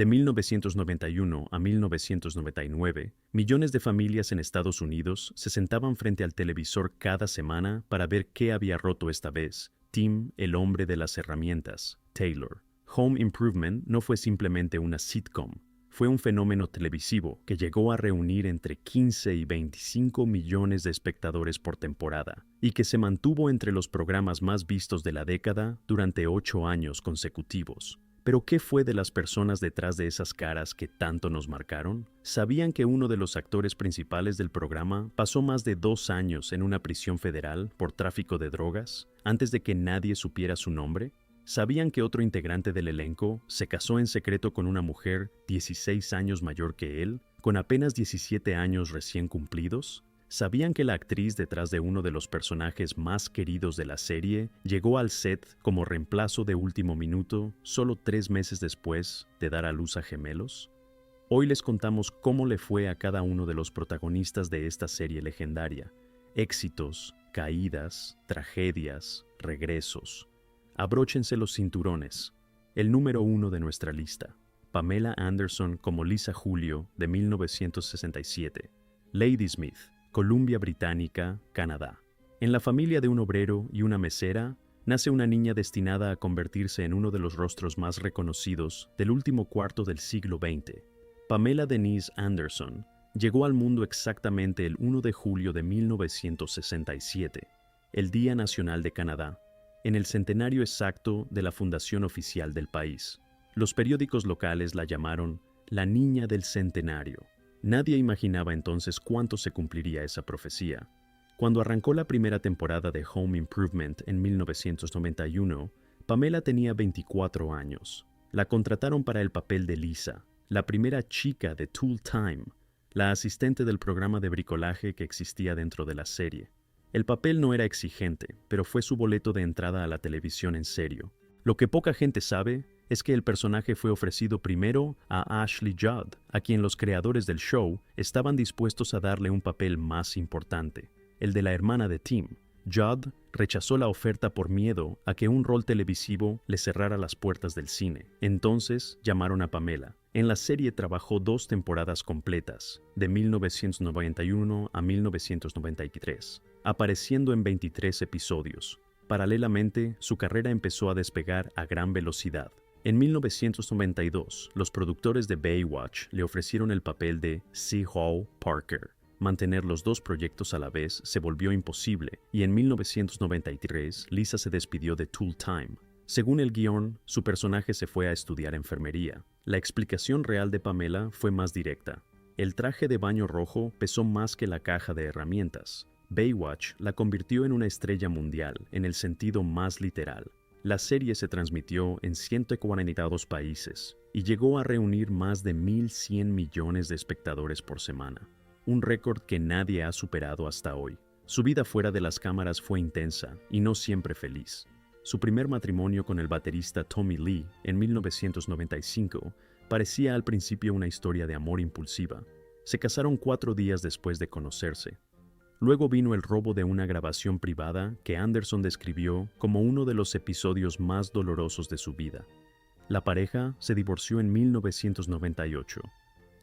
De 1991 a 1999, millones de familias en Estados Unidos se sentaban frente al televisor cada semana para ver qué había roto esta vez Tim, el hombre de las herramientas, Taylor. Home Improvement no fue simplemente una sitcom, fue un fenómeno televisivo que llegó a reunir entre 15 y 25 millones de espectadores por temporada y que se mantuvo entre los programas más vistos de la década durante 8 años consecutivos. ¿Pero qué fue de las personas detrás de esas caras que tanto nos marcaron? ¿Sabían que uno de los actores principales del programa pasó más de 2 años en una prisión federal por tráfico de drogas antes de que nadie supiera su nombre? ¿Sabían que otro integrante del elenco se casó en secreto con una mujer 16 años mayor que él, con apenas 17 años recién cumplidos? ¿Sabían que la actriz detrás de uno de los personajes más queridos de la serie llegó al set como reemplazo de último minuto solo 3 meses después de dar a luz a gemelos? Hoy les contamos cómo le fue a cada uno de los protagonistas de esta serie legendaria. Éxitos, caídas, tragedias, regresos. Abróchense los cinturones. El número 1 de nuestra lista. Pamela Anderson como Lisa Julio, de 1967. Ladysmith, Columbia Británica, Canadá. En la familia de un obrero y una mesera, nace una niña destinada a convertirse en uno de los rostros más reconocidos del último cuarto del siglo XX. Pamela Denise Anderson llegó al mundo exactamente el 1 de julio de 1967, el Día Nacional de Canadá, en el centenario exacto de la fundación oficial del país. Los periódicos locales la llamaron la Niña del Centenario. Nadie imaginaba entonces cuánto se cumpliría esa profecía. Cuando arrancó la primera temporada de Home Improvement en 1991, Pamela tenía 24 años. La contrataron para el papel de Lisa, la primera chica de Tool Time, la asistente del programa de bricolaje que existía dentro de la serie. El papel no era exigente, pero fue su boleto de entrada a la televisión en serio. Lo que poca gente sabe es que el personaje fue ofrecido primero a Ashley Judd, a quien los creadores del show estaban dispuestos a darle un papel más importante, el de la hermana de Tim. Judd rechazó la oferta por miedo a que un rol televisivo le cerrara las puertas del cine. Entonces llamaron a Pamela. En la serie trabajó 2 temporadas completas, de 1991 a 1993, apareciendo en 23 episodios. Paralelamente, su carrera empezó a despegar a gran velocidad. En 1992, los productores de Baywatch le ofrecieron el papel de C. Hall Parker. Mantener los 2 proyectos a la vez se volvió imposible y en 1993 Lisa se despidió de Tool Time. Según el guión, su personaje se fue a estudiar enfermería. La explicación real de Pamela fue más directa. El traje de baño rojo pesó más que la caja de herramientas. Baywatch la convirtió en una estrella mundial, en el sentido más literal. La serie se transmitió en 142 países y llegó a reunir más de 1.100 millones de espectadores por semana. Un récord que nadie ha superado hasta hoy. Su vida fuera de las cámaras fue intensa y no siempre feliz. Su primer matrimonio con el baterista Tommy Lee en 1995 parecía al principio una historia de amor impulsiva. Se casaron 4 días después de conocerse. Luego vino el robo de una grabación privada que Anderson describió como uno de los episodios más dolorosos de su vida. La pareja se divorció en 1998.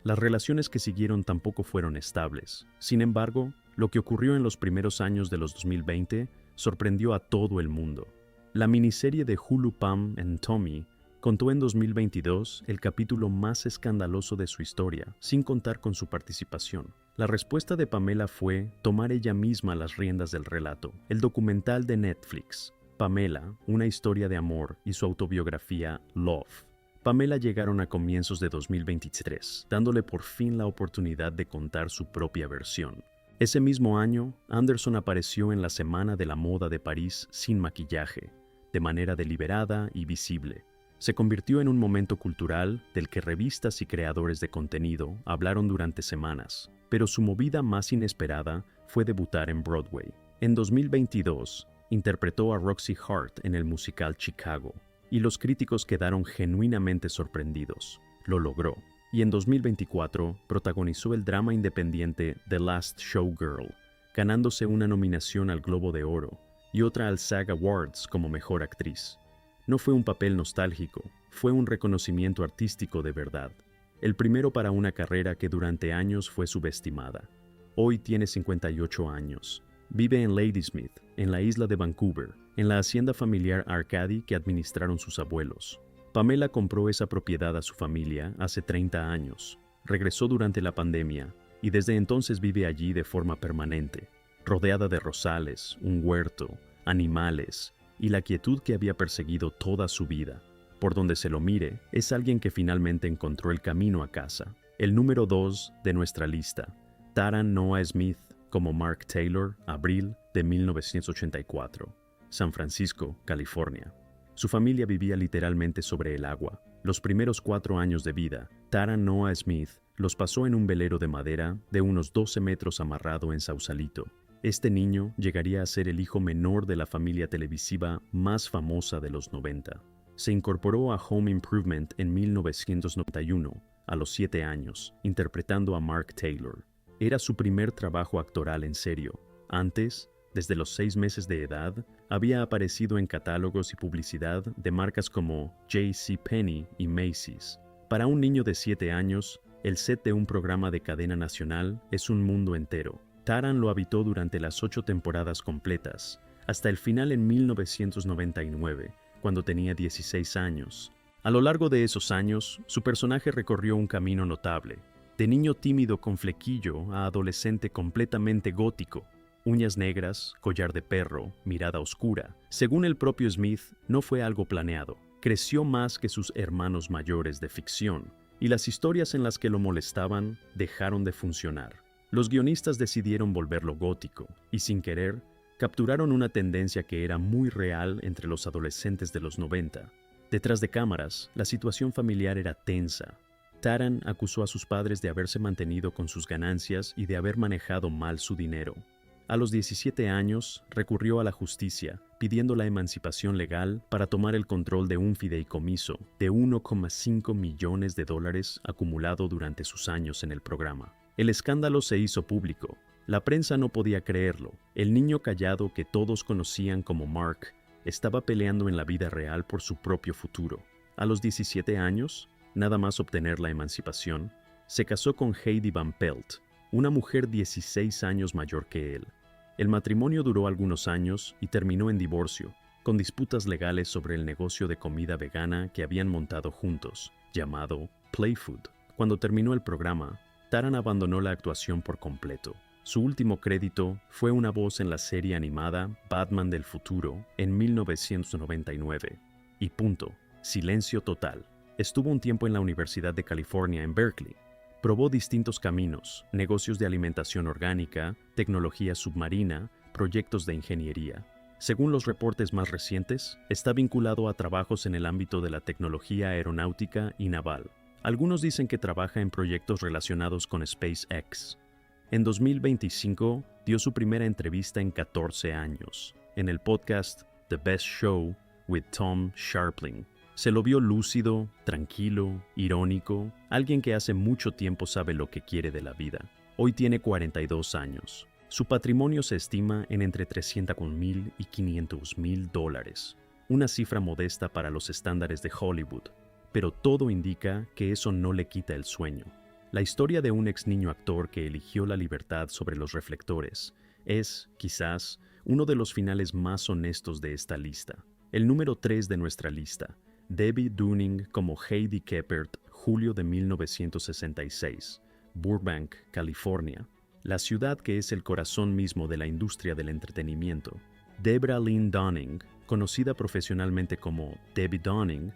Las relaciones que siguieron tampoco fueron estables. Sin embargo, lo que ocurrió en los primeros años de los 2020 sorprendió a todo el mundo. La miniserie de Hulu Pam and Tommy contó en 2022 el capítulo más escandaloso de su historia, sin contar con su participación. La respuesta de Pamela fue tomar ella misma las riendas del relato. El documental de Netflix, Pamela, una historia de amor, y su autobiografía Love. Pamela llegaron a comienzos de 2023, dándole por fin la oportunidad de contar su propia versión. Ese mismo año, Anderson apareció en la Semana de la Moda de París sin maquillaje, de manera deliberada y visible. Se convirtió en un momento cultural del que revistas y creadores de contenido hablaron durante semanas, pero su movida más inesperada fue debutar en Broadway. En 2022, interpretó a Roxy Hart en el musical Chicago, y los críticos quedaron genuinamente sorprendidos. Lo logró. Y en 2024 protagonizó el drama independiente The Last Showgirl, ganándose una nominación al Globo de Oro y otra al SAG Awards como mejor actriz. No fue un papel nostálgico, fue un reconocimiento artístico de verdad. El primero para una carrera que durante años fue subestimada. Hoy tiene 58 años. Vive en Ladysmith, en la isla de Vancouver, en la hacienda familiar Arcady que administraron sus abuelos. Pamela compró esa propiedad a su familia hace 30 años. Regresó durante la pandemia y desde entonces vive allí de forma permanente, rodeada de rosales, un huerto, animales y la quietud que había perseguido toda su vida. Por donde se lo mire, es alguien que finalmente encontró el camino a casa. El número 2 de nuestra lista, Taran Noah Smith, como Mark Taylor, abril de 1984, San Francisco, California. Su familia vivía literalmente sobre el agua. Los primeros 4 años de vida, Taran Noah Smith los pasó en un velero de madera de unos 12 metros amarrado en Sausalito. Este niño llegaría a ser el hijo menor de la familia televisiva más famosa de los 90. Se incorporó a Home Improvement en 1991, a los 7 años, interpretando a Mark Taylor. Era su primer trabajo actoral en serio. Antes, desde los 6 meses de edad, había aparecido en catálogos y publicidad de marcas como JCPenney y Macy's. Para un niño de 7 años, el set de un programa de cadena nacional es un mundo entero. Taran lo habitó durante las 8 temporadas completas, hasta el final en 1999, cuando tenía 16 años. A lo largo de esos años, su personaje recorrió un camino notable. De niño tímido con flequillo a adolescente completamente gótico. Uñas negras, collar de perro, mirada oscura. Según el propio Smith, no fue algo planeado. Creció más que sus hermanos mayores de ficción, y las historias en las que lo molestaban dejaron de funcionar. Los guionistas decidieron volverlo gótico, y sin querer, capturaron una tendencia que era muy real entre los adolescentes de los 90. Detrás de cámaras, la situación familiar era tensa. Taran acusó a sus padres de haberse mantenido con sus ganancias y de haber manejado mal su dinero. A los 17 años, recurrió a la justicia, pidiendo la emancipación legal para tomar el control de un fideicomiso de $1,5 millones acumulado durante sus años en el programa. El escándalo se hizo público. La prensa no podía creerlo. El niño callado que todos conocían como Mark estaba peleando en la vida real por su propio futuro. A los 17 años, nada más obtener la emancipación, se casó con Heidi Van Pelt, una mujer 16 años mayor que él. El matrimonio duró algunos años y terminó en divorcio, con disputas legales sobre el negocio de comida vegana que habían montado juntos, llamado Playfood. Cuando terminó el programa, Taran abandonó la actuación por completo. Su último crédito fue una voz en la serie animada Batman del Futuro en 1999. Y punto. Silencio total. Estuvo un tiempo en la Universidad de California en Berkeley. Probó distintos caminos, negocios de alimentación orgánica, tecnología submarina, proyectos de ingeniería. Según los reportes más recientes, está vinculado a trabajos en el ámbito de la tecnología aeronáutica y naval. Algunos dicen que trabaja en proyectos relacionados con SpaceX. En 2025 dio su primera entrevista en 14 años, en el podcast The Best Show with Tom Scharpling. Se lo vio lúcido, tranquilo, irónico, alguien que hace mucho tiempo sabe lo que quiere de la vida. Hoy tiene 42 años. Su patrimonio se estima en entre $300,000 y $500,000, una cifra modesta para los estándares de Hollywood, pero todo indica que eso no le quita el sueño. La historia de un ex niño actor que eligió la libertad sobre los reflectores es, quizás, uno de los finales más honestos de esta lista. El número 3 de nuestra lista, Debbie Dunning como Heidi Keppert, julio de 1966, Burbank, California, la ciudad que es el corazón mismo de la industria del entretenimiento. Debra Lynn Dunning, conocida profesionalmente como Debbie Dunning,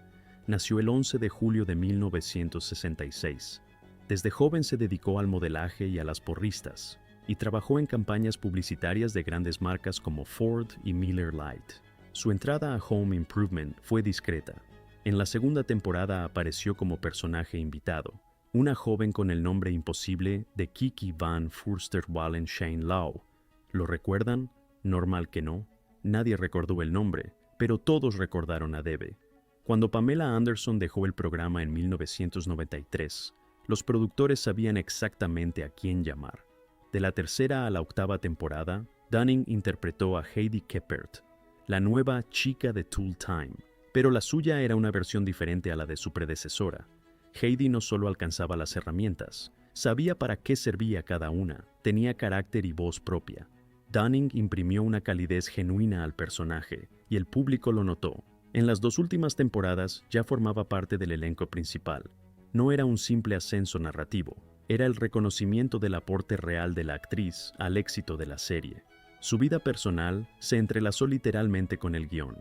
nació el 11 de julio de 1966. Desde joven se dedicó al modelaje y a las porristas, y trabajó en campañas publicitarias de grandes marcas como Ford y Miller Lite. Su entrada a Home Improvement fue discreta. En la segunda temporada apareció como personaje invitado, una joven con el nombre imposible de Kiki Van Furster-Wallen-Shane-Lau. ¿Lo recuerdan? Normal que no. Nadie recordó el nombre, pero todos recordaron a Debbie. Cuando Pamela Anderson dejó el programa en 1993, los productores sabían exactamente a quién llamar. De la tercera a la octava temporada, Dunning interpretó a Heidi Keppert, la nueva chica de Tool Time. Pero la suya era una versión diferente a la de su predecesora. Heidi no solo alcanzaba las herramientas, sabía para qué servía cada una, tenía carácter y voz propia. Dunning imprimió una calidez genuina al personaje, y el público lo notó. En las 2 últimas temporadas ya formaba parte del elenco principal. No era un simple ascenso narrativo, era el reconocimiento del aporte real de la actriz al éxito de la serie. Su vida personal se entrelazó literalmente con el guión.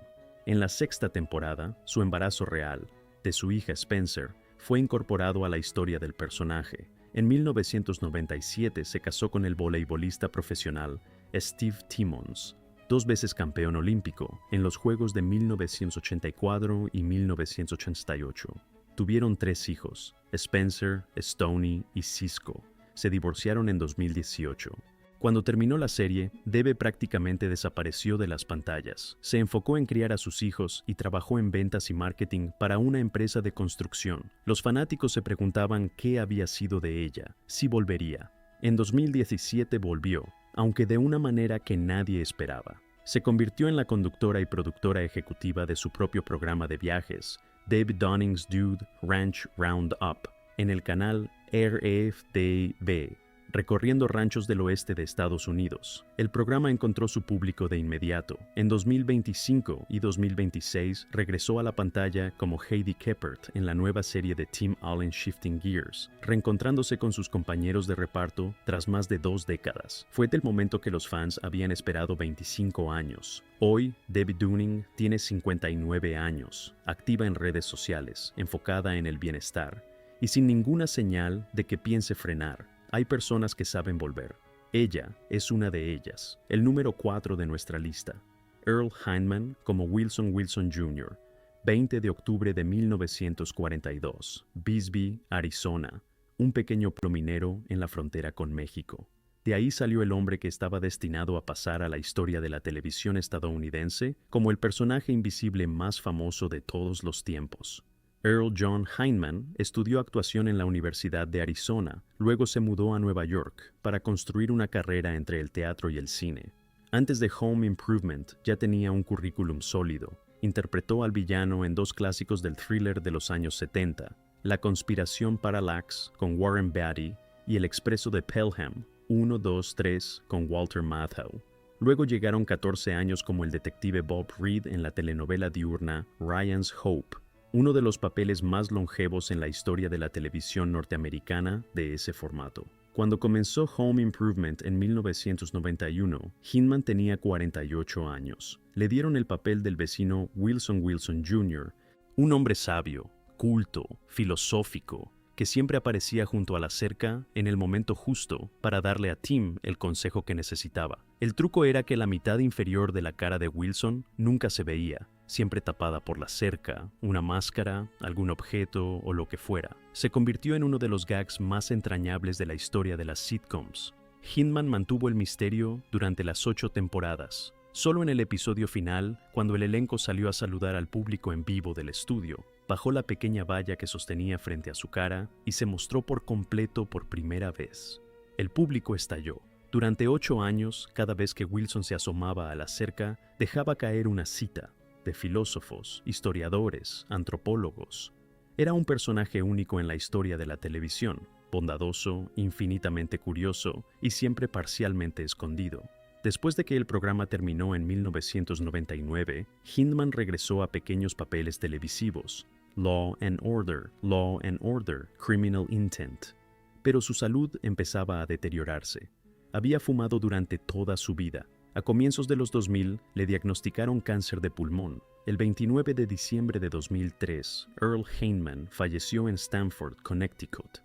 En la 6ª temporada, su embarazo real, de su hija Spencer, fue incorporado a la historia del personaje. En 1997 se casó con el voleibolista profesional Steve Timmons, 2 veces campeón olímpico en los Juegos de 1984 y 1988. Tuvieron 3 hijos, Spencer, Stoney y Cisco. Se divorciaron en 2018. Cuando terminó la serie, Debe prácticamente desapareció de las pantallas. Se enfocó en criar a sus hijos y trabajó en ventas y marketing para una empresa de construcción. Los fanáticos se preguntaban qué había sido de ella, si volvería. En 2017 volvió, aunque de una manera que nadie esperaba. Se convirtió en la conductora y productora ejecutiva de su propio programa de viajes, David Dunning's Dude Ranch Roundup, en el canal RFDB, recorriendo ranchos del oeste de Estados Unidos. El programa encontró su público de inmediato. En 2025 y 2026 regresó a la pantalla como Heidi Keppert en la nueva serie de Tim Allen Shifting Gears, reencontrándose con sus compañeros de reparto tras más de 2 décadas. Fue del momento que los fans habían esperado 25 años. Hoy, Debbie Dunning tiene 59 años, activa en redes sociales, enfocada en el bienestar, y sin ninguna señal de que piense frenar. Hay personas que saben volver. Ella es una de ellas, el número 4 de nuestra lista. Earl Hindman como Wilson Wilson Jr., 20 de octubre de 1942, Bisbee, Arizona, un pequeño plominero en la frontera con México. De ahí salió el hombre que estaba destinado a pasar a la historia de la televisión estadounidense como el personaje invisible más famoso de todos los tiempos. Earl John Hindman estudió actuación en la Universidad de Arizona, luego se mudó a Nueva York para construir una carrera entre el teatro y el cine. Antes de Home Improvement ya tenía un currículum sólido. Interpretó al villano en 2 clásicos del thriller de los años 70, La conspiración Parallax con Warren Beatty y El expreso de Pelham, 1, 2, 3 con Walter Matthau. Luego llegaron 14 años como el detective Bob Reed en la telenovela diurna Ryan's Hope, uno de los papeles más longevos en la historia de la televisión norteamericana de ese formato. Cuando comenzó Home Improvement en 1991, Hindman tenía 48 años. Le dieron el papel del vecino Wilson Wilson Jr., un hombre sabio, culto, filosófico, que siempre aparecía junto a la cerca en el momento justo para darle a Tim el consejo que necesitaba. El truco era que la mitad inferior de la cara de Wilson nunca se veía, siempre tapada por la cerca, una máscara, algún objeto o lo que fuera. Se convirtió en uno de los gags más entrañables de la historia de las sitcoms. Hindman mantuvo el misterio durante las 8 temporadas. Solo en el episodio final, cuando el elenco salió a saludar al público en vivo del estudio, bajó la pequeña valla que sostenía frente a su cara y se mostró por completo por primera vez. El público estalló. Durante 8 años, cada vez que Wilson se asomaba a la cerca, dejaba caer una cita de filósofos, historiadores, antropólogos. Era un personaje único en la historia de la televisión, bondadoso, infinitamente curioso y siempre parcialmente escondido. Después de que el programa terminó en 1999, Hindman regresó a pequeños papeles televisivos, Law and Order, Criminal Intent. Pero su salud empezaba a deteriorarse. Había fumado durante toda su vida. A comienzos de los 2000 le diagnosticaron cáncer de pulmón. El 29 de diciembre de 2003, Earl Hindman falleció en Stamford, Connecticut.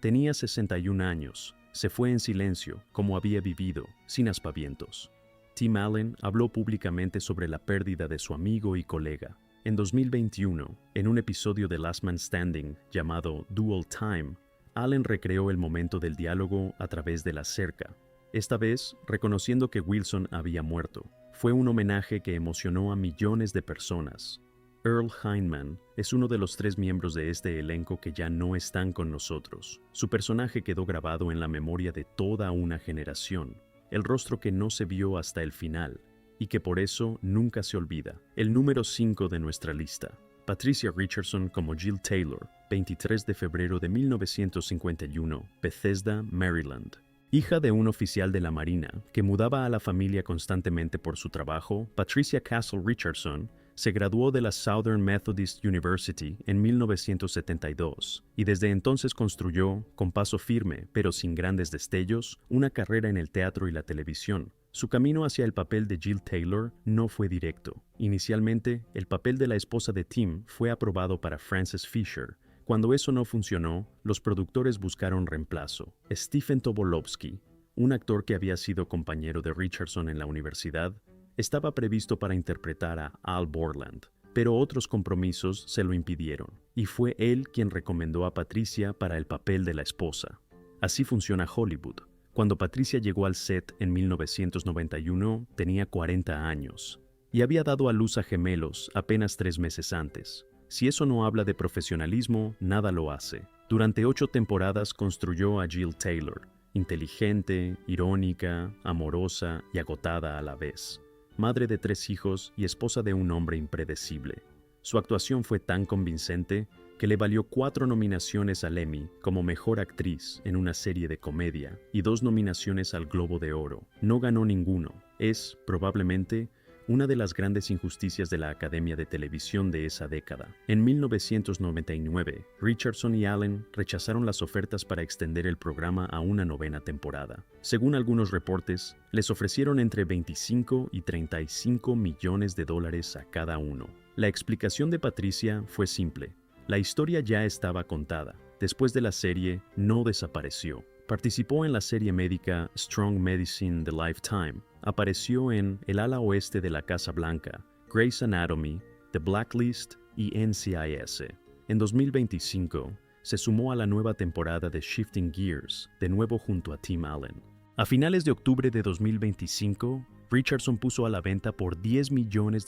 Tenía 61 años. Se fue en silencio, como había vivido, sin aspavientos. Tim Allen habló públicamente sobre la pérdida de su amigo y colega. En 2021, en un episodio de Last Man Standing llamado Dual Time, Allen recreó el momento del diálogo a través de la cerca. Esta vez, reconociendo que Wilson había muerto. Fue un homenaje que emocionó a millones de personas. Earl Hindman es uno de los 3 miembros de este elenco que ya no están con nosotros. Su personaje quedó grabado en la memoria de toda una generación, el rostro que no se vio hasta el final, y que por eso nunca se olvida. El número 5 de nuestra lista. Patricia Richardson como Jill Taylor, 23 de febrero de 1951, Bethesda, Maryland. Hija de un oficial de la Marina que mudaba a la familia constantemente por su trabajo, Patricia Castle Richardson se graduó de la Southern Methodist University en 1972 y desde entonces construyó, con paso firme pero sin grandes destellos, una carrera en el teatro y la televisión. Su camino hacia el papel de Jill Taylor no fue directo. Inicialmente, el papel de la esposa de Tim fue aprobado para Frances Fisher. Cuando eso no funcionó, los productores buscaron reemplazo. Stephen Tobolowsky, un actor que había sido compañero de Richardson en la universidad, estaba previsto para interpretar a Al Borland, pero otros compromisos se lo impidieron, y fue él quien recomendó a Patricia para el papel de la esposa. Así funciona Hollywood. Cuando Patricia llegó al set en 1991, tenía 40 años, y había dado a luz a gemelos apenas 3 meses antes. Si eso no habla de profesionalismo, nada lo hace. Durante 8 temporadas construyó a Jill Taylor, inteligente, irónica, amorosa y agotada a la vez. Madre de 3 hijos y esposa de un hombre impredecible. Su actuación fue tan convincente que le valió 4 nominaciones al Emmy como Mejor Actriz en una serie de comedia y 2 nominaciones al Globo de Oro. No ganó ninguno. Es, probablemente, una de las grandes injusticias de la Academia de Televisión de esa década. En 1999, Richardson y Allen rechazaron las ofertas para extender el programa a una 9ª temporada. Según algunos reportes, les ofrecieron entre 25 y 35 millones de dólares a cada uno. La explicación de Patricia fue simple. La historia ya estaba contada. Después de la serie, no desapareció. Participó en la serie médica Strong Medicine The Lifetime. Apareció en El ala oeste de la Casa Blanca, Grey's Anatomy, The Blacklist y NCIS. En 2025, se sumó a la nueva temporada de Shifting Gears, de nuevo junto a Tim Allen. A finales de octubre de 2025, Richardson puso a la venta por $10 millones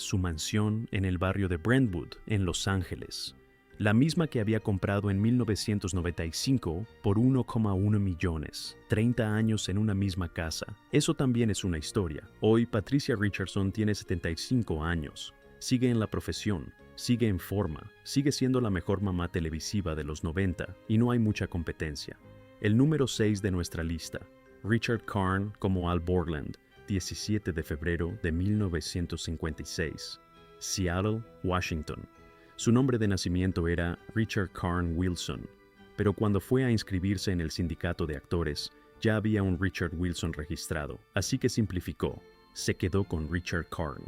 su mansión en el barrio de Brentwood, en Los Ángeles. La misma que había comprado en 1995 por 1,1 millones, 30 años en una misma casa. Eso también es una historia. Hoy Patricia Richardson tiene 75 años, sigue en la profesión, sigue en forma, sigue siendo la mejor mamá televisiva de los 90 y no hay mucha competencia. El número 6 de nuestra lista, Richard Karn como Al Borland, 17 de febrero de 1956, Seattle, Washington. Su nombre de nacimiento era Richard Karn Wilson, pero cuando fue a inscribirse en el sindicato de actores, ya había un Richard Wilson registrado, así que simplificó, se quedó con Richard Karn.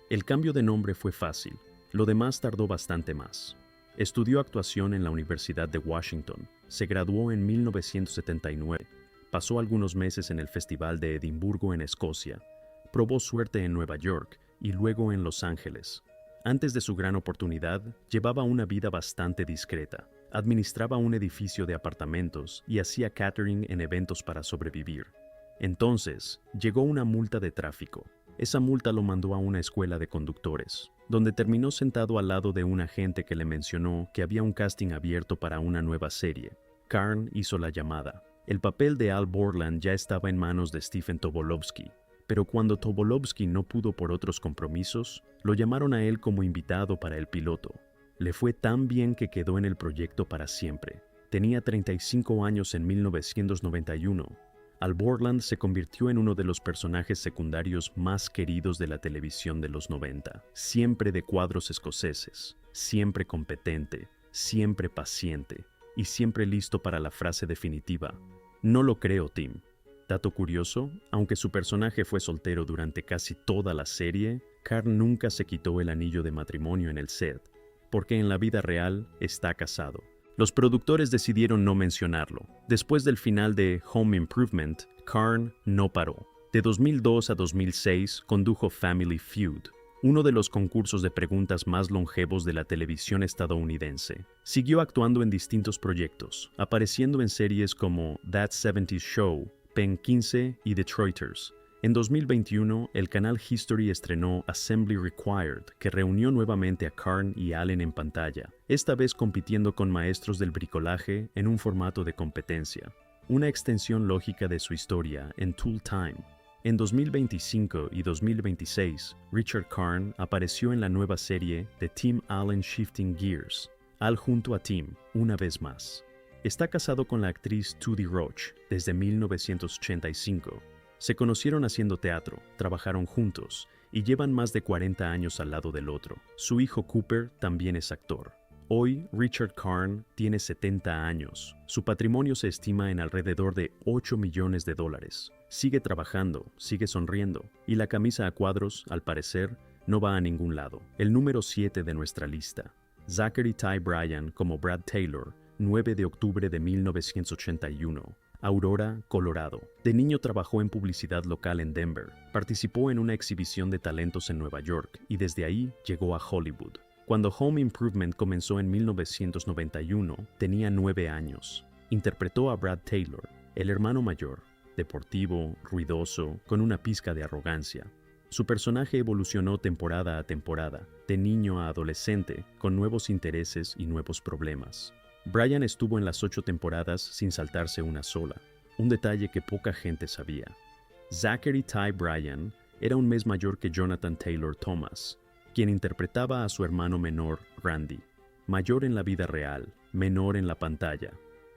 El cambio de nombre fue fácil, lo demás tardó bastante más. Estudió actuación en la Universidad de Washington, se graduó en 1979, pasó algunos meses en el Festival de Edimburgo en Escocia, probó suerte en Nueva York y luego en Los Ángeles. Antes de su gran oportunidad, llevaba una vida bastante discreta. Administraba un edificio de apartamentos y hacía catering en eventos para sobrevivir. Entonces, llegó una multa de tráfico. Esa multa lo mandó a una escuela de conductores, donde terminó sentado al lado de un agente que le mencionó que había un casting abierto para una nueva serie. Karn hizo la llamada. El papel de Al Borland ya estaba en manos de Stephen Tobolowsky, pero cuando Tobolowsky no pudo por otros compromisos, lo llamaron a él como invitado para el piloto. Le fue tan bien que quedó en el proyecto para siempre. Tenía 35 años en 1991. Al Borland se convirtió en uno de los personajes secundarios más queridos de la televisión de los 90. Siempre de cuadros escoceses, siempre competente, siempre paciente y siempre listo para la frase definitiva. No lo creo, Tim. Dato curioso, aunque su personaje fue soltero durante casi toda la serie, Karn nunca se quitó el anillo de matrimonio en el set, porque en la vida real está casado. Los productores decidieron no mencionarlo. Después del final de Home Improvement, Karn no paró. De 2002 a 2006 condujo Family Feud, uno de los concursos de preguntas más longevos de la televisión estadounidense. Siguió actuando en distintos proyectos, apareciendo en series como That 70's Show, Pen 15 y Detroiters. En 2021, el canal History estrenó Assembly Required, que reunió nuevamente a Karn y Allen en pantalla, esta vez compitiendo con maestros del bricolaje en un formato de competencia, una extensión lógica de su historia en Tool Time. En 2025 y 2026, Richard Karn apareció en la nueva serie de Tim Allen Shifting Gears, Al junto a Tim, una vez más. Está casado con la actriz Tudi Roach desde 1985. Se conocieron haciendo teatro, trabajaron juntos y llevan más de 40 años al lado del otro. Su hijo Cooper también es actor. Hoy, Richard Karn tiene 70 años. Su patrimonio se estima en alrededor de $8 millones. Sigue trabajando, sigue sonriendo, y la camisa a cuadros, al parecer, no va a ningún lado. El número 7 de nuestra lista. Zachary Ty Bryan como Brad Taylor, 9 de octubre de 1981. Aurora, Colorado. De niño trabajó en publicidad local en Denver. Participó en una exhibición de talentos en Nueva York y desde ahí llegó a Hollywood. Cuando Home Improvement comenzó en 1991, tenía 9 años. Interpretó a Brad Taylor, el hermano mayor, deportivo, ruidoso, con una pizca de arrogancia. Su personaje evolucionó temporada a temporada, de niño a adolescente, con nuevos intereses y nuevos problemas. Bryan estuvo en las 8 temporadas sin saltarse una sola, un detalle que poca gente sabía. Zachary Ty Bryan era un mes mayor que Jonathan Taylor Thomas, quien interpretaba a su hermano menor, Randy, mayor en la vida real, menor en la pantalla.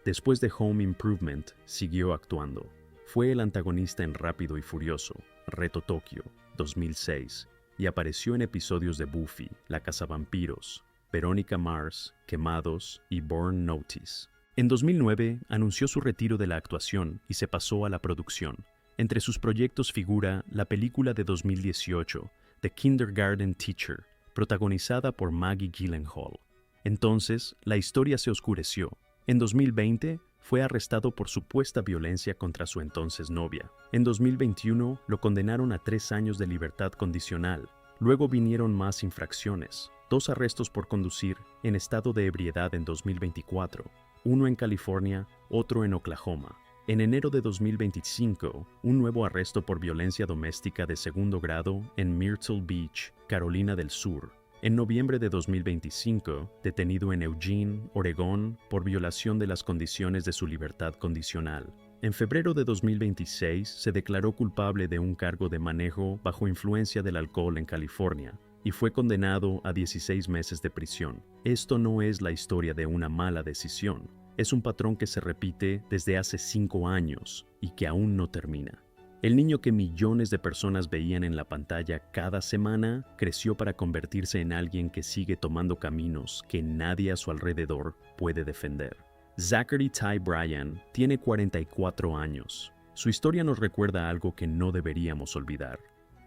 Después de Home Improvement, siguió actuando. Fue el antagonista en Rápido y Furioso, Reto Tokio, 2006, y apareció en episodios de Buffy, La Cazavampiros, Verónica Mars, Quemados y Burn Notice. En 2009, anunció su retiro de la actuación y se pasó a la producción. Entre sus proyectos figura la película de 2018, The Kindergarten Teacher, protagonizada por Maggie Gyllenhaal. Entonces, la historia se oscureció. En 2020, fue arrestado por supuesta violencia contra su entonces novia. En 2021, lo condenaron a 3 años de libertad condicional. Luego vinieron más infracciones. 2 arrestos por conducir en estado de ebriedad en 2024, uno en California, otro en Oklahoma. En enero de 2025, un nuevo arresto por violencia doméstica de segundo grado en Myrtle Beach, Carolina del Sur. En noviembre de 2025, detenido en Eugene, Oregón, por violación de las condiciones de su libertad condicional. En febrero de 2026, se declaró culpable de un cargo de manejo bajo influencia del alcohol en California y fue condenado a 16 meses de prisión. Esto no es la historia de una mala decisión. Es un patrón que se repite desde hace 5 años y que aún no termina. El niño que millones de personas veían en la pantalla cada semana creció para convertirse en alguien que sigue tomando caminos que nadie a su alrededor puede defender. Zachary Ty Bryan tiene 44 años. Su historia nos recuerda algo que no deberíamos olvidar.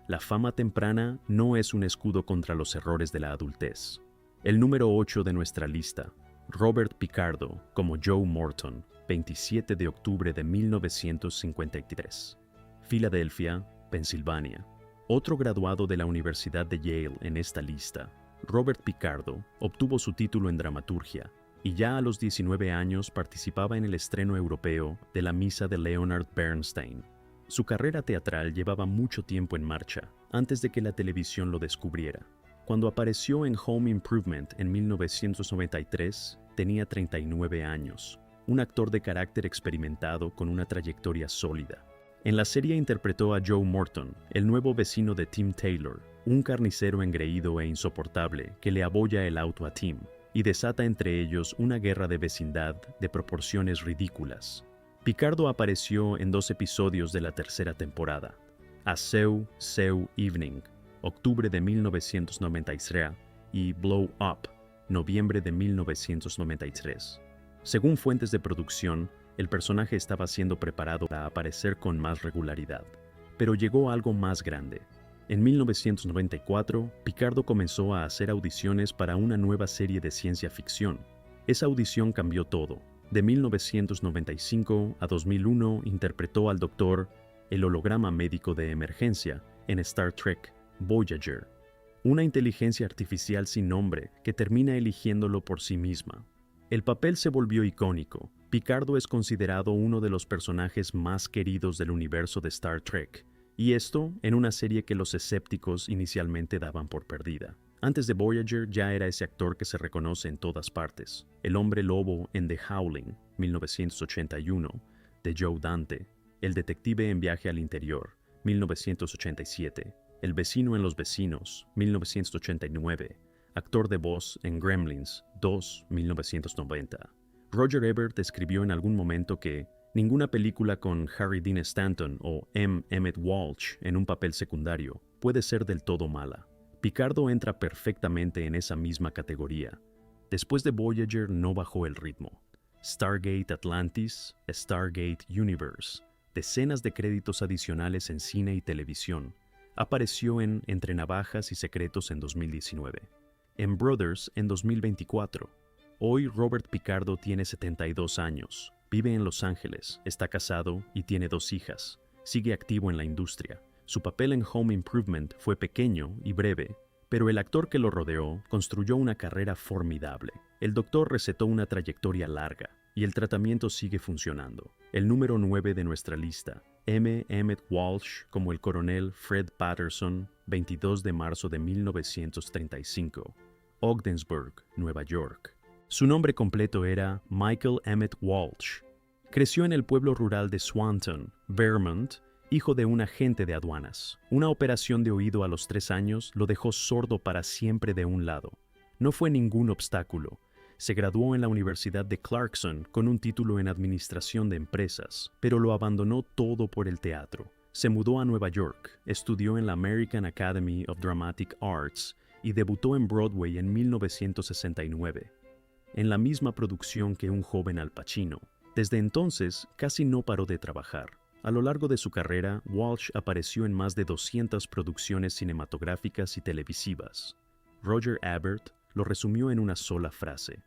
La fama temprana no es un escudo contra los errores de la adultez. El número 8 de nuestra lista. Robert Picardo como Joe Morton, 27 de octubre de 1953. Filadelfia, Pensilvania. Otro graduado de la Universidad de Yale en esta lista, Robert Picardo, obtuvo su título en dramaturgia y ya a los 19 años participaba en el estreno europeo de La Misa de Leonard Bernstein. Su carrera teatral llevaba mucho tiempo en marcha, antes de que la televisión lo descubriera. Cuando apareció en Home Improvement en 1993, tenía 39 años, un actor de carácter experimentado con una trayectoria sólida. En la serie interpretó a Joe Morton, el nuevo vecino de Tim Taylor, un carnicero engreído e insoportable que le abolla el auto a Tim y desata entre ellos una guerra de vecindad de proporciones ridículas. Picardo apareció en 2 episodios de la tercera temporada, A Seu Evening, octubre de 1993, y Blow Up, noviembre de 1993. Según fuentes de producción, el personaje estaba siendo preparado para aparecer con más regularidad, pero llegó algo más grande. En 1994, Picardo comenzó a hacer audiciones para una nueva serie de ciencia ficción. Esa audición cambió todo. De 1995 a 2001 interpretó al Doctor, el holograma médico de emergencia, en Star Trek Voyager, una inteligencia artificial sin nombre que termina eligiéndolo por sí misma. El papel se volvió icónico. Picardo es considerado uno de los personajes más queridos del universo de Star Trek, y esto en una serie que los escépticos inicialmente daban por perdida. Antes de Voyager ya era ese actor que se reconoce en todas partes. El hombre lobo en The Howling, 1981, de Joe Dante, el detective en Viaje al Interior, 1987. El vecino en Los vecinos, 1989. Actor de voz en Gremlins 2, 1990. Roger Ebert escribió en algún momento que ninguna película con Harry Dean Stanton o M. Emmett Walsh en un papel secundario puede ser del todo mala. Picardo entra perfectamente en esa misma categoría. Después de Voyager no bajó el ritmo. Stargate Atlantis, Stargate Universe, decenas de créditos adicionales en cine y televisión. Apareció en Entre navajas y secretos en 2019. En Brothers en 2024. Hoy Robert Picardo tiene 72 años. Vive en Los Ángeles, está casado y tiene 2 hijas. Sigue activo en la industria. Su papel en Home Improvement fue pequeño y breve, pero el actor que lo rodeó construyó una carrera formidable. El doctor recetó una trayectoria larga y el tratamiento sigue funcionando. El número 9 de nuestra lista, M. Emmett Walsh como el coronel Fred Patterson, 22 de marzo de 1935, Ogdensburg, Nueva York. Su nombre completo era Michael Emmett Walsh. Creció en el pueblo rural de Swanton, Vermont, hijo de un agente de aduanas. Una operación de oído a los 3 años lo dejó sordo para siempre de un lado. No fue ningún obstáculo. Se graduó en la Universidad de Clarkson con un título en Administración de Empresas, pero lo abandonó todo por el teatro. Se mudó a Nueva York, estudió en la American Academy of Dramatic Arts y debutó en Broadway en 1969, en la misma producción que un joven Al Pacino. Desde entonces, casi no paró de trabajar. A lo largo de su carrera, Walsh apareció en más de 200 producciones cinematográficas y televisivas. Roger Ebert lo resumió en una sola frase: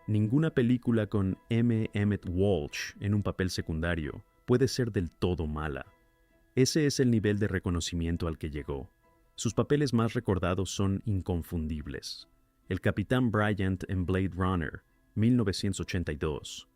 ninguna película con M. Emmett Walsh en un papel secundario puede ser del todo mala. Ese es el nivel de reconocimiento al que llegó. Sus papeles más recordados son inconfundibles. El Capitán Bryant en Blade Runner, 1982.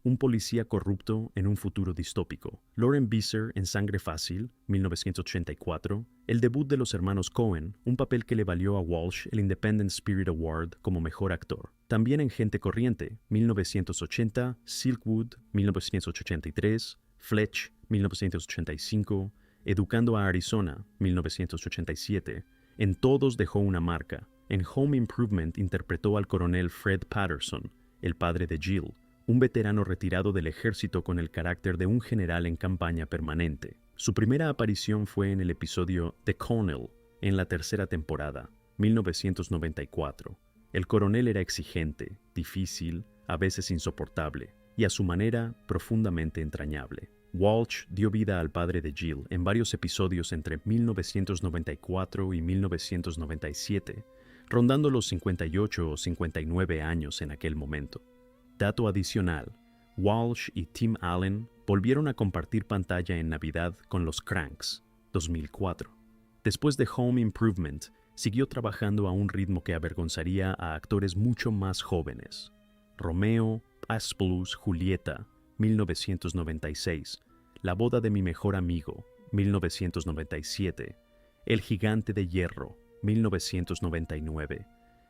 Un policía corrupto en un futuro distópico. Lauren Visser en Sangre Fácil, 1984. El debut de los hermanos Coen, un papel que le valió a Walsh el Independent Spirit Award como mejor actor. También en Gente Corriente, 1980, Silkwood, 1983, Fletch, 1985, Educando a Arizona, 1987. En todos dejó una marca. En Home Improvement interpretó al coronel Fred Patterson, el padre de Jill, un veterano retirado del ejército con el carácter de un general en campaña permanente. Su primera aparición fue en el episodio The Colonel, en la 3ª temporada, 1994. El coronel era exigente, difícil, a veces insoportable, y a su manera profundamente entrañable. Walsh dio vida al padre de Jill en varios episodios entre 1994 y 1997, rondando los 58 o 59 años en aquel momento. Dato adicional, Walsh y Tim Allen volvieron a compartir pantalla en Navidad con Los Cranks, 2004. Después de Home Improvement, siguió trabajando a un ritmo que avergonzaría a actores mucho más jóvenes. Romeo, Aspulus, Julieta, 1996. La boda de mi mejor amigo, 1997. El gigante de hierro, 1999.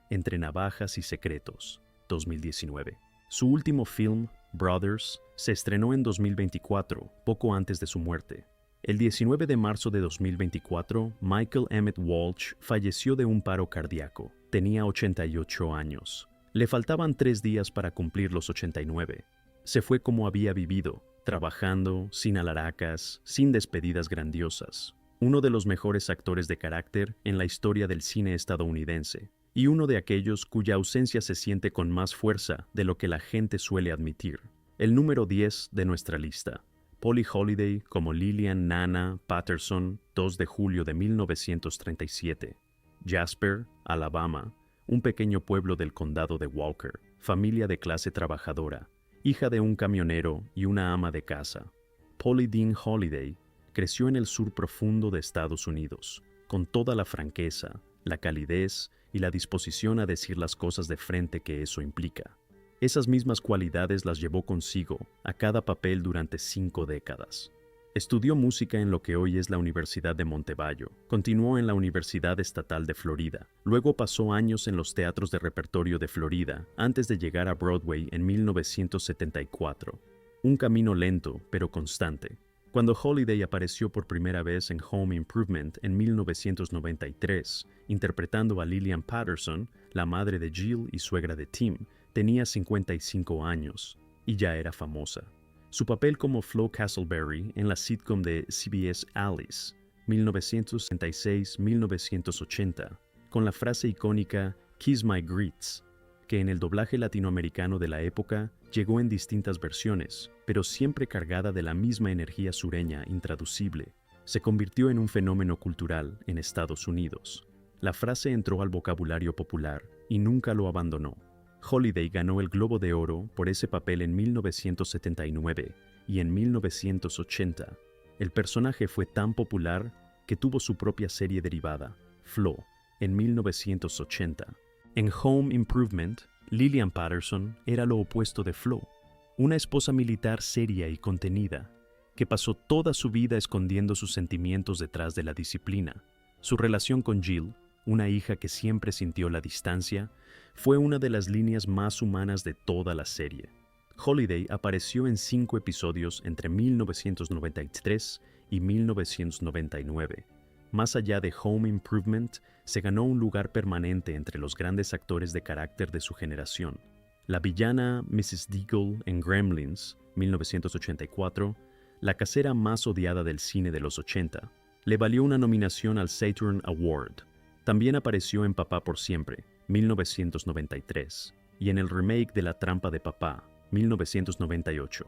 Entre navajas y secretos, 2019. Su último film, Brothers, se estrenó en 2024, poco antes de su muerte. El 19 de marzo de 2024, Michael Emmett Walsh falleció de un paro cardíaco. Tenía 88 años. Le faltaban 3 días para cumplir los 89. Se fue como había vivido, trabajando, sin alaracas, sin despedidas grandiosas. Uno de los mejores actores de carácter en la historia del cine estadounidense. Y uno de aquellos cuya ausencia se siente con más fuerza de lo que la gente suele admitir. El número 10 de nuestra lista. Polly Holiday como Lillian Nana Patterson, 2 de julio de 1937. Jasper, Alabama, un pequeño pueblo del condado de Walker, familia de clase trabajadora, hija de un camionero y una ama de casa. Polly Dean Holiday creció en el sur profundo de Estados Unidos, con toda la franqueza, la calidez y la disposición a decir las cosas de frente que eso implica. Esas mismas cualidades las llevó consigo a cada papel durante 5 décadas. Estudió música en lo que hoy es la Universidad de Montevallo. Continuó en la Universidad Estatal de Florida. Luego pasó años en los teatros de repertorio de Florida antes de llegar a Broadway en 1974. Un camino lento pero constante. Cuando Holiday apareció por primera vez en Home Improvement en 1993, interpretando a Lillian Patterson, la madre de Jill y suegra de Tim, tenía 55 años y ya era famosa. Su papel como Flo Castleberry en la sitcom de CBS Alice, 1966-1980, con la frase icónica "Kiss My Grits", que en el doblaje latinoamericano de la época llegó en distintas versiones, pero siempre cargada de la misma energía sureña intraducible, se convirtió en un fenómeno cultural en Estados Unidos. La frase entró al vocabulario popular y nunca lo abandonó. Holiday ganó el Globo de Oro por ese papel en 1979 y en 1980. El personaje fue tan popular que tuvo su propia serie derivada, Flo, en 1980. En Home Improvement, Lillian Patterson era lo opuesto de Flo, una esposa militar seria y contenida, que pasó toda su vida escondiendo sus sentimientos detrás de la disciplina. Su relación con Jill, una hija que siempre sintió la distancia, fue una de las líneas más humanas de toda la serie. Holiday apareció en 5 episodios entre 1993 y 1999. Más allá de Home Improvement, se ganó un lugar permanente entre los grandes actores de carácter de su generación. La villana Mrs. Deagle en Gremlins, 1984, la casera más odiada del cine de los 80, le valió una nominación al Saturn Award. También apareció en Papá por Siempre, 1993, y en el remake de La Trampa de Papá, 1998.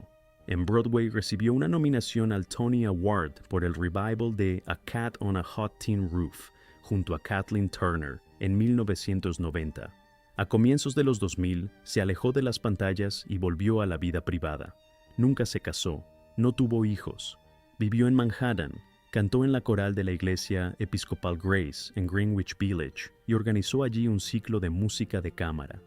En Broadway recibió una nominación al Tony Award por el revival de A Cat on a Hot Tin Roof, junto a Kathleen Turner, en 1990. A comienzos de los 2000, se alejó de las pantallas y volvió a la vida privada. Nunca se casó, no tuvo hijos. Vivió en Manhattan, cantó en la coral de la iglesia Episcopal Grace en Greenwich Village y organizó allí un ciclo de música de cámara.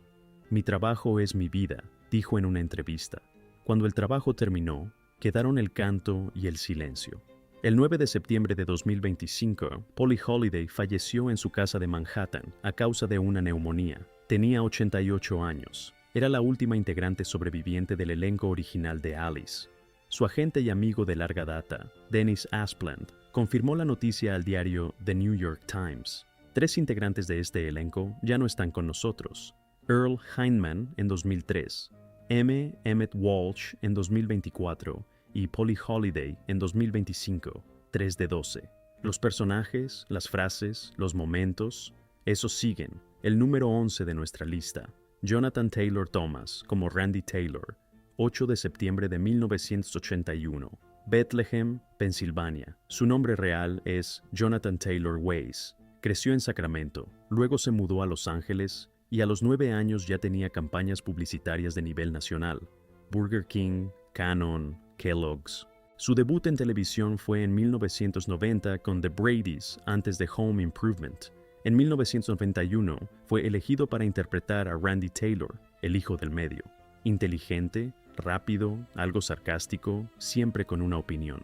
«Mi trabajo es mi vida», dijo en una entrevista. Cuando el trabajo terminó, quedaron el canto y el silencio. El 9 de septiembre de 2025, Polly Holiday falleció en su casa de Manhattan a causa de una neumonía. Tenía 88 años. Era la última integrante sobreviviente del elenco original de Alice. Su agente y amigo de larga data, Dennis Aspland, confirmó la noticia al diario The New York Times. 3 integrantes de este elenco ya no están con nosotros. Earl Hindman en 2003, Emmett Walsh en 2024 y Polly Holiday en 2025, 3 de 12. Los personajes, las frases, los momentos, esos siguen. El número 11 de nuestra lista, Jonathan Taylor Thomas como Randy Taylor, 8 de septiembre de 1981, Bethlehem, Pensilvania. Su nombre real es Jonathan Taylor Weiss. Creció en Sacramento, luego se mudó a Los Ángeles y a los 9 años ya tenía campañas publicitarias de nivel nacional. Burger King, Canon, Kellogg's. Su debut en televisión fue en 1990 con The Bradys antes de Home Improvement. En 1991 fue elegido para interpretar a Randy Taylor, el hijo del medio. Inteligente, rápido, algo sarcástico, siempre con una opinión.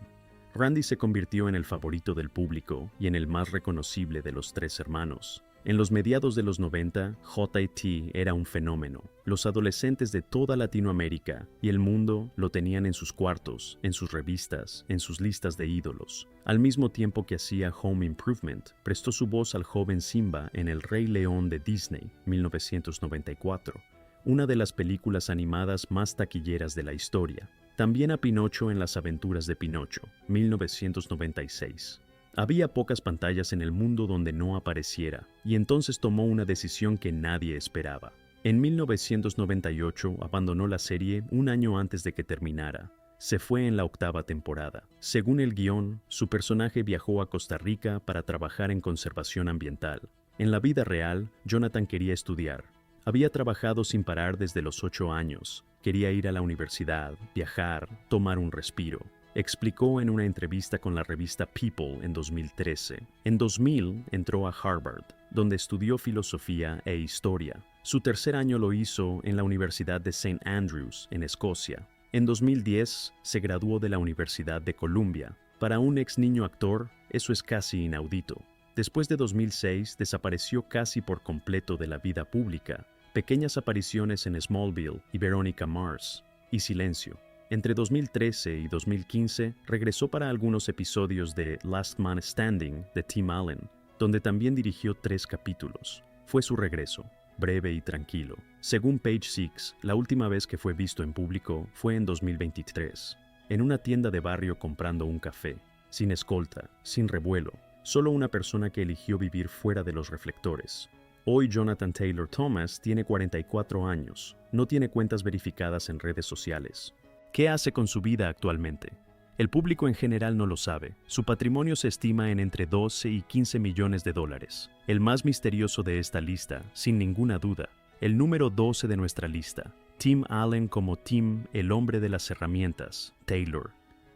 Randy se convirtió en el favorito del público y en el más reconocible de los 3 hermanos. En los mediados de los 90, J.T. era un fenómeno. Los adolescentes de toda Latinoamérica y el mundo lo tenían en sus cuartos, en sus revistas, en sus listas de ídolos. Al mismo tiempo que hacía Home Improvement, prestó su voz al joven Simba en El Rey León de Disney, 1994, una de las películas animadas más taquilleras de la historia. También a Pinocho en Las Aventuras de Pinocho, 1996. Había pocas pantallas en el mundo donde no apareciera, y entonces tomó una decisión que nadie esperaba. En 1998 abandonó la serie un año antes de que terminara. Se fue en la 8ª temporada. Según el guión, su personaje viajó a Costa Rica para trabajar en conservación ambiental. En la vida real, Jonathan quería estudiar. Había trabajado sin parar desde los 8 años. Quería ir a la universidad, viajar, tomar un respiro. Explicó en una entrevista con la revista People en 2013. En 2000 entró a Harvard, donde estudió filosofía e historia. Su tercer año lo hizo en la Universidad de St. Andrews, en Escocia. En 2010 se graduó de la Universidad de Columbia. Para un ex niño actor, eso es casi inaudito. Después de 2006 desapareció casi por completo de la vida pública. Pequeñas apariciones en Smallville y Veronica Mars. Y silencio. Entre 2013 y 2015 regresó para algunos episodios de Last Man Standing de Tim Allen, donde también dirigió 3 capítulos. Fue su regreso, breve y tranquilo. Según Page Six, la última vez que fue visto en público fue en 2023, en una tienda de barrio comprando un café, sin escolta, sin revuelo, solo una persona que eligió vivir fuera de los reflectores. Hoy Jonathan Taylor Thomas tiene 44 años, no tiene cuentas verificadas en redes sociales. ¿Qué hace con su vida actualmente? El público en general no lo sabe. Su patrimonio se estima en entre 12 y 15 millones de dólares. El más misterioso de esta lista, sin ninguna duda, el número 12 de nuestra lista, Tim Allen como Tim, el hombre de las herramientas, Taylor.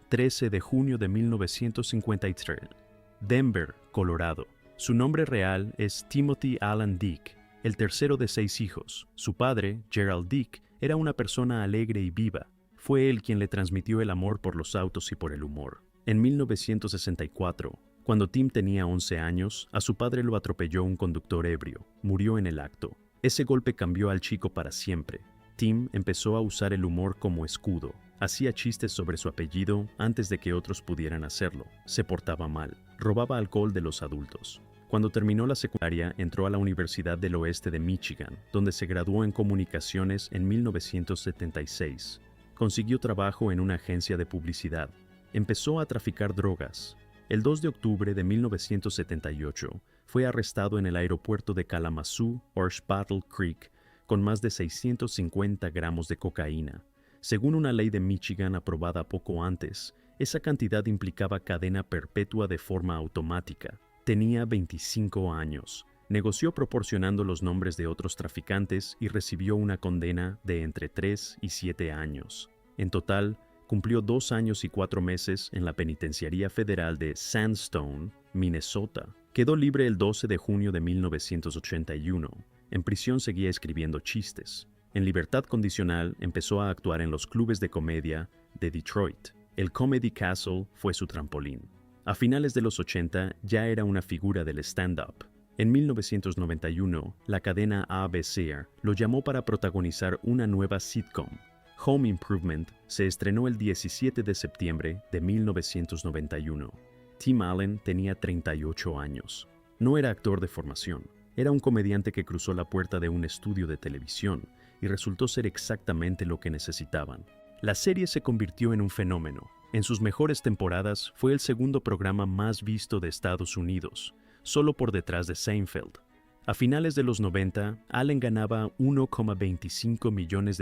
13 de junio de 1953. Denver, Colorado. Su nombre real es Timothy Alan Dick, el tercero de 6 hijos. Su padre, Gerald Dick, era una persona alegre y viva. Fue él quien le transmitió el amor por los autos y por el humor. En 1964, cuando Tim tenía 11 años, a su padre lo atropelló un conductor ebrio. Murió en el acto. Ese golpe cambió al chico para siempre. Tim empezó a usar el humor como escudo. Hacía chistes sobre su apellido antes de que otros pudieran hacerlo. Se portaba mal. Robaba alcohol de los adultos. Cuando terminó la secundaria, entró a la Universidad del Oeste de Michigan, donde se graduó en comunicaciones en 1976. Consiguió trabajo en una agencia de publicidad. Empezó a traficar drogas. El 2 de octubre de 1978 fue arrestado en el aeropuerto de Kalamazoo, Battle Creek, con más de 650 gramos de cocaína. Según una ley de Michigan aprobada poco antes, esa cantidad implicaba cadena perpetua de forma automática. Tenía 25 años. Negoció proporcionando los nombres de otros traficantes y recibió una condena de entre 3 y 7 años. En total, cumplió 2 años y 4 meses en la Penitenciaría Federal de Sandstone, Minnesota. Quedó libre el 12 de junio de 1981. En prisión seguía escribiendo chistes. En libertad condicional empezó a actuar en los clubes de comedia de Detroit. El Comedy Castle fue su trampolín. A finales de los 80 ya era una figura del stand-up. En 1991, la cadena ABC lo llamó para protagonizar una nueva sitcom. Home Improvement se estrenó el 17 de septiembre de 1991. Tim Allen tenía 38 años. No era actor de formación. Era un comediante que cruzó la puerta de un estudio de televisión y resultó ser exactamente lo que necesitaban. La serie se convirtió en un fenómeno. En sus mejores temporadas fue el segundo programa más visto de Estados Unidos, solo por detrás de Seinfeld. A finales de los 90, Allen ganaba $1,25 millones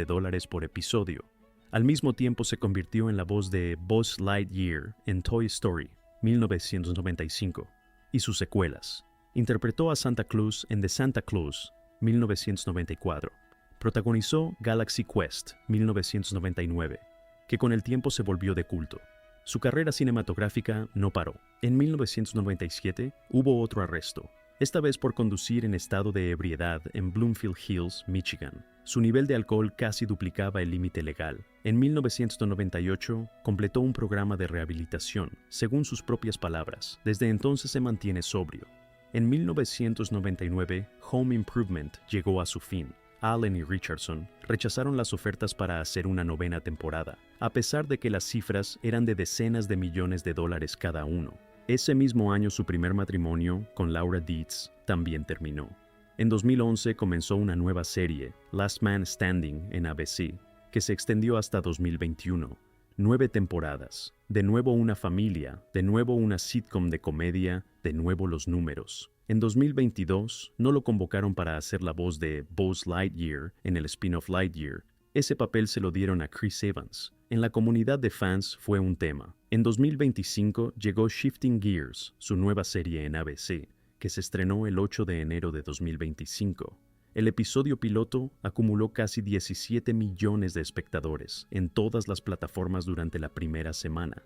por episodio. Al mismo tiempo se convirtió en la voz de Buzz Lightyear en Toy Story, 1995, y sus secuelas. Interpretó a Santa Claus en The Santa Claus, 1994. Protagonizó Galaxy Quest, 1999, que con el tiempo se volvió de culto. Su carrera cinematográfica no paró. En 1997 hubo otro arresto, esta vez por conducir en estado de ebriedad en Bloomfield Hills, Michigan. Su nivel de alcohol casi duplicaba el límite legal. En 1998 completó un programa de rehabilitación, según sus propias palabras. Desde entonces se mantiene sobrio. En 1999, Home Improvement llegó a su fin. Allen y Richardson rechazaron las ofertas para hacer una 9ª temporada, a pesar de que las cifras eran de decenas de millones de dólares cada uno. Ese mismo año su primer matrimonio, con Laura Dietz, también terminó. En 2011 comenzó una nueva serie, Last Man Standing, en ABC, que se extendió hasta 2021. 9 temporadas, de nuevo una familia, de nuevo una sitcom de comedia, de nuevo los números. En 2022 no lo convocaron para hacer la voz de Buzz Lightyear en el spin-off Lightyear. Ese papel se lo dieron a Chris Evans. En la comunidad de fans fue un tema. En 2025 llegó Shifting Gears, su nueva serie en ABC, que se estrenó el 8 de enero de 2025. El episodio piloto acumuló casi 17 millones de espectadores en todas las plataformas durante la primera semana,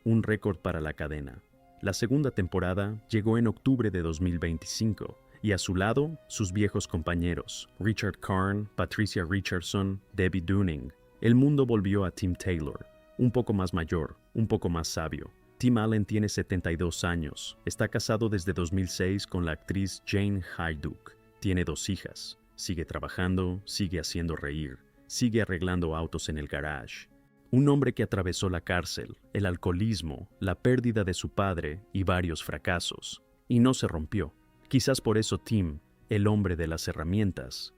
un récord para la cadena. La segunda temporada llegó en octubre de 2025, y a su lado, sus viejos compañeros, Richard Karn, Patricia Richardson, Debbie Dunning. El mundo volvió a Tim Taylor, un poco más mayor, un poco más sabio. Tim Allen tiene 72 años, está casado desde 2006 con la actriz Jane Hyduck. Tiene 2 hijas, sigue trabajando, sigue haciendo reír, sigue arreglando autos en el garage. Un hombre que atravesó la cárcel, el alcoholismo, la pérdida de su padre y varios fracasos. Y no se rompió. Quizás por eso Tim, el hombre de las herramientas.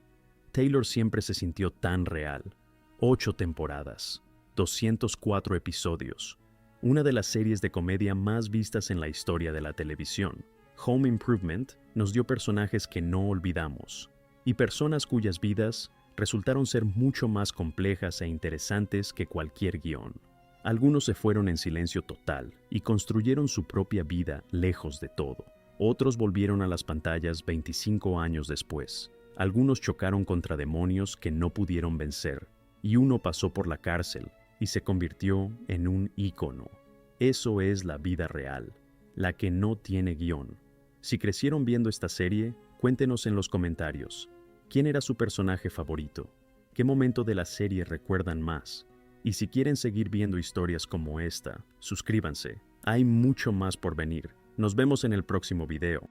Taylor siempre se sintió tan real. 8 temporadas, 204 episodios. Una de las series de comedia más vistas en la historia de la televisión. Home Improvement nos dio personajes que no olvidamos y personas cuyas vidas resultaron ser mucho más complejas e interesantes que cualquier guión. Algunos se fueron en silencio total y construyeron su propia vida lejos de todo. Otros volvieron a las pantallas 25 años después. Algunos chocaron contra demonios que no pudieron vencer, y uno pasó por la cárcel y se convirtió en un ícono. Eso es la vida real, la que no tiene guión. Si crecieron viendo esta serie, cuéntenos en los comentarios. ¿Quién era su personaje favorito? ¿Qué momento de la serie recuerdan más? Y si quieren seguir viendo historias como esta, suscríbanse. Hay mucho más por venir. Nos vemos en el próximo video.